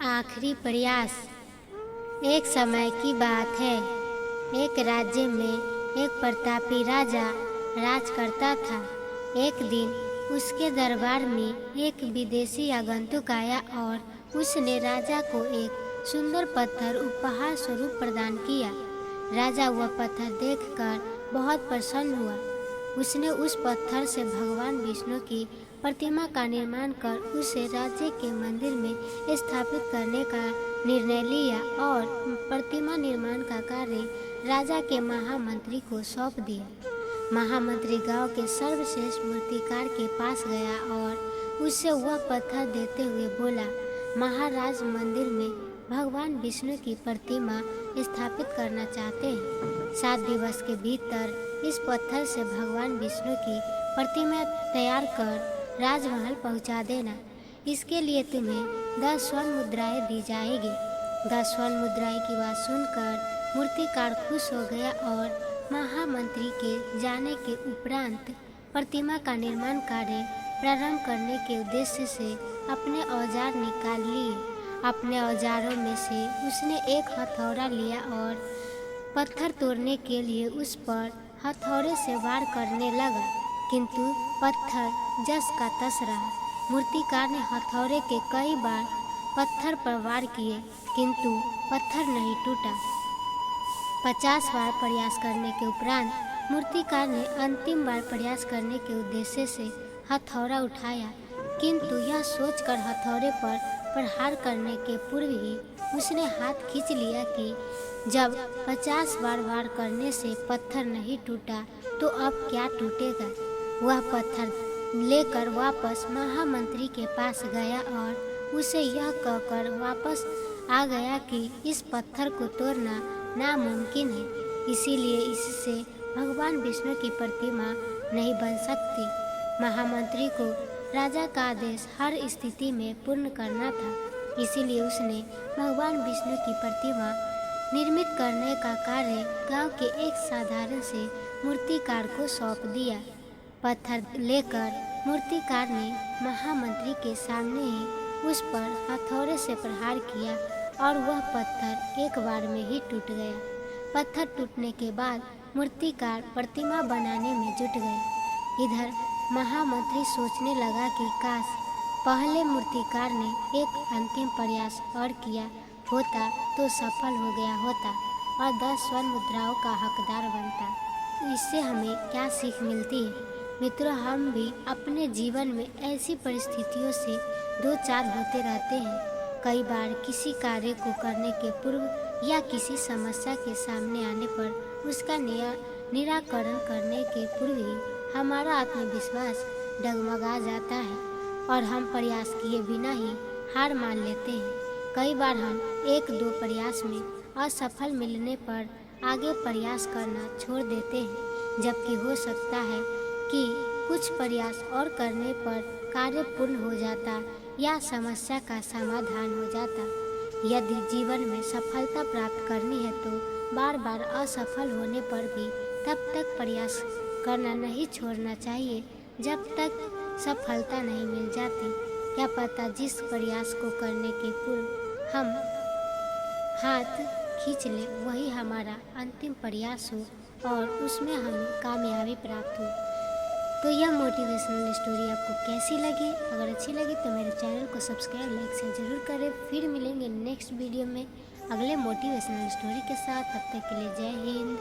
आखिरी प्रयास। एक समय की बात है। एक राज्य में एक प्रतापी राजा राज करता था। एक दिन उसके दरबार में एक विदेशी आगंतुक आया और उसने राजा को एक सुंदर पत्थर उपहार स्वरूप प्रदान किया। राजा वह पत्थर देखकर बहुत प्रसन्न हुआ। उसने उस पत्थर से भगवान विष्णु की प्रतिमा का निर्माण कर उसे राज्य के मंदिर में स्थापित करने का निर्णय लिया और प्रतिमा निर्माण का कार्य राजा के महामंत्री को सौंप दिया। महामंत्री गांव के सर्वश्रेष्ठ मूर्तिकार के पास गया और उससे वह पत्थर देते हुए बोला, महाराज मंदिर में भगवान विष्णु की प्रतिमा स्थापित करना चाहते हैं। 7 दिवस के भीतर इस पत्थर से भगवान विष्णु की प्रतिमा तैयार कर राजमहल पहुंचा देना। इसके लिए तुम्हें 10 स्वर्ण मुद्राएं दी जाएगी। 10 स्वर्ण मुद्राएं की बात सुनकर मूर्तिकार खुश हो गया और महामंत्री के जाने के उपरांत प्रतिमा का निर्माण कार्य प्रारंभ करने के उद्देश्य से अपने औजार निकाल लिए। अपने औजारों में से उसने एक हथौड़ा लिया और पत्थर तोड़ने के लिए उस पर हथौड़े से वार करने लगा, किंतु पत्थर जस का तस रहा। मूर्तिकार ने हथौड़े के कई बार पत्थर पर वार किए, किंतु पत्थर नहीं टूटा। 50 बार प्रयास करने के उपरांत मूर्तिकार ने अंतिम बार प्रयास करने के उद्देश्य से हथौड़ा उठाया, किंतु यह सोचकर हथौड़े पर प्रहार करने के पूर्व ही उसने हाथ खींच लिया कि जब 50 बार वार करने से पत्थर नहीं टूटा तो अब क्या टूटेगा। वह पत्थर लेकर वापस महामंत्री के पास गया और उसे यह कहकर वापस आ गया कि इस पत्थर को तोड़ना नामुमकिन है, इसीलिए इससे भगवान विष्णु की प्रतिमा नहीं बन सकती। महामंत्री को राजा का आदेश हर स्थिति में पूर्ण करना था, इसीलिए उसने भगवान विष्णु की प्रतिमा निर्मित करने का कार्य गांव के एक साधारण से मूर्तिकार को सौंप दिया। पत्थर लेकर मूर्तिकार ने महामंत्री के सामने ही उस पर हथौड़े से प्रहार किया और वह पत्थर एक बार में ही टूट गया। पत्थर टूटने के बाद मूर्तिकार प्रतिमा बनाने में जुट गए। इधर महामंत्री सोचने लगा कि काश पहले मूर्तिकार ने एक अंतिम प्रयास और किया होता तो सफल हो गया होता और 10 स्वर्ण मुद्राओं का हकदार बनता। इससे हमें क्या सीख मिलती है? मित्रों, हम भी अपने जीवन में ऐसी परिस्थितियों से दो चार होते रहते हैं। कई बार किसी कार्य को करने के पूर्व या किसी समस्या के सामने आने पर उसका निराकरण करने के पूर्व ही हमारा आत्मविश्वास डगमगा जाता है और हम प्रयास किए बिना ही हार मान लेते हैं। कई बार हम 1-2 प्रयास में असफल मिलने पर आगे प्रयास करना छोड़ देते हैं, जबकि हो सकता है कि कुछ प्रयास और करने पर कार्य पूर्ण हो जाता या समस्या का समाधान हो जाता। यदि जीवन में सफलता प्राप्त करनी है तो बार बार असफल होने पर भी तब तक प्रयास करना नहीं छोड़ना चाहिए जब तक सफलता नहीं मिल जाती। क्या पता जिस प्रयास को करने के पूर्व हम हाथ खींच लें वही हमारा अंतिम प्रयास हो और उसमें हमें कामयाबी प्राप्त हो। तो यह मोटिवेशनल स्टोरी आपको कैसी लगी? अगर अच्छी लगी तो मेरे चैनल को सब्सक्राइब लाइक शेयर जरूर करें। फिर मिलेंगे नेक्स्ट वीडियो में अगले मोटिवेशनल स्टोरी के साथ। तब तक के लिए जय हिंद।